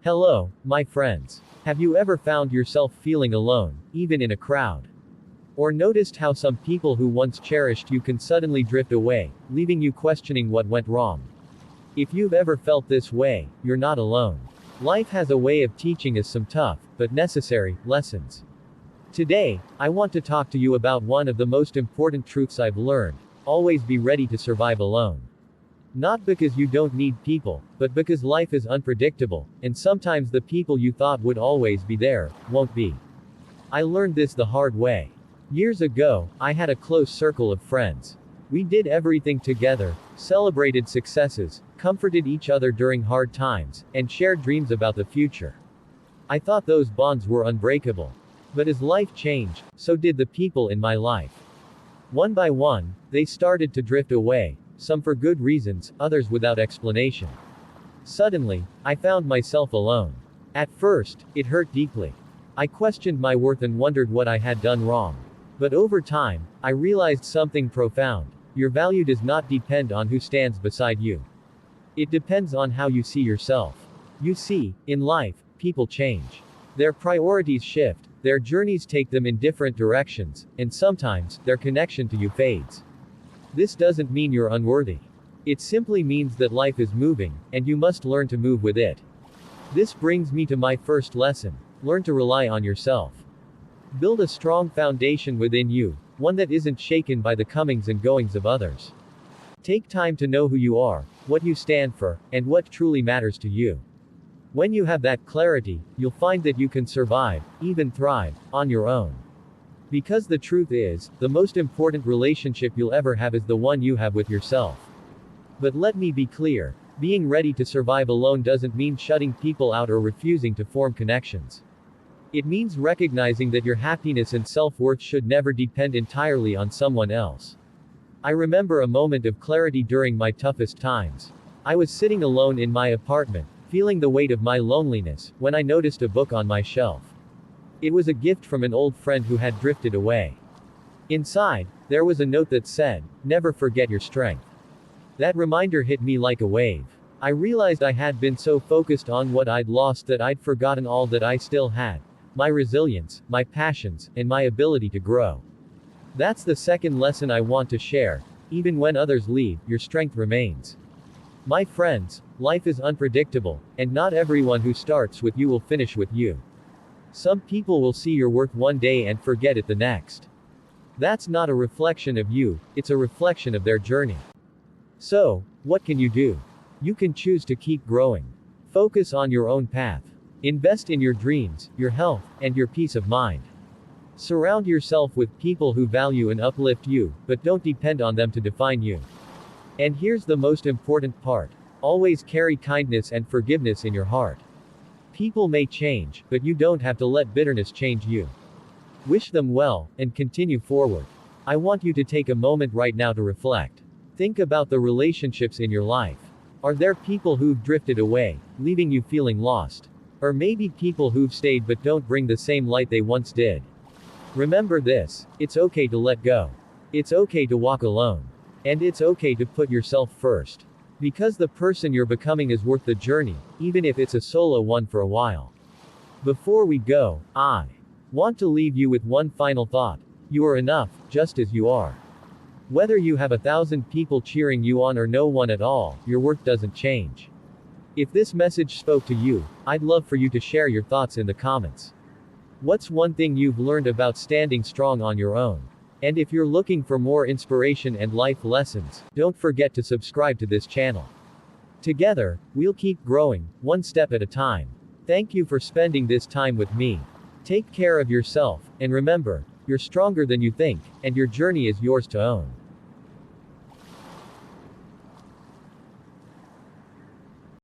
Hello, my friends. Have you ever found yourself feeling alone, even in a crowd? Or noticed how some people who once cherished you can suddenly drift away, leaving you questioning what went wrong? If you've ever felt this way, you're not alone. Life has a way of teaching us some tough, but necessary, lessons. Today, I want to talk to you about one of the most important truths I've learned: always be ready to survive alone. Not because you don't need people, but because life is unpredictable, and sometimes the people you thought would always be there, won't be. I learned this the hard way. Years ago, I had a close circle of friends. We did everything together, celebrated successes, comforted each other during hard times, and shared dreams about the future. I thought those bonds were unbreakable. But as life changed, so did the people in my life. One by one, they started to drift away, some for good reasons, others without explanation. Suddenly, I found myself alone. At first, it hurt deeply. I questioned my worth and wondered what I had done wrong. But over time, I realized something profound: your value does not depend on who stands beside you. It depends on how you see yourself. You see, in life, people change. Their priorities shift, their journeys take them in different directions, and sometimes, their connection to you fades. This doesn't mean you're unworthy. It simply means that life is moving, and you must learn to move with it. This brings me to my first lesson: learn to rely on yourself. Build a strong foundation within you, one that isn't shaken by the comings and goings of others. Take time to know who you are, what you stand for, and what truly matters to you. When you have that clarity, you'll find that you can survive, even thrive, on your own. Because the truth is, the most important relationship you'll ever have is the one you have with yourself. But let me be clear: being ready to survive alone doesn't mean shutting people out or refusing to form connections. It means recognizing that your happiness and self-worth should never depend entirely on someone else. I remember a moment of clarity during my toughest times. I was sitting alone in my apartment, feeling the weight of my loneliness, when I noticed a book on my shelf. It was a gift from an old friend who had drifted away. Inside, there was a note that said, "Never forget your strength." That reminder hit me like a wave. I realized I had been so focused on what I'd lost that I'd forgotten all that I still had: my resilience, my passions, and my ability to grow. That's the second lesson I want to share: even when others leave, your strength remains. My friends, life is unpredictable, and not everyone who starts with you will finish with you. Some people will see your worth one day and forget it the next. That's not a reflection of you, it's a reflection of their journey. So, what can you do? You can choose to keep growing. Focus on your own path. Invest in your dreams, your health, and your peace of mind. Surround yourself with people who value and uplift you, but don't depend on them to define you. And here's the most important part: always carry kindness and forgiveness in your heart. People may change, but you don't have to let bitterness change you. Wish them well, and continue forward. I want you to take a moment right now to reflect. Think about the relationships in your life. Are there people who've drifted away, leaving you feeling lost? Or maybe people who've stayed but don't bring the same light they once did? Remember this: it's okay to let go. It's okay to walk alone. And it's okay to put yourself first. Because the person you're becoming is worth the journey, even if it's a solo one for a while. Before we go, I want to leave you with one final thought: you are enough, just as you are. Whether you have 1,000 people cheering you on or no one at all, your worth doesn't change. If this message spoke to you, I'd love for you to share your thoughts in the comments. What's one thing you've learned about standing strong on your own? And if you're looking for more inspiration and life lessons, don't forget to subscribe to this channel. Together, we'll keep growing, one step at a time. Thank you for spending this time with me. Take care of yourself, and remember, you're stronger than you think, and your journey is yours to own.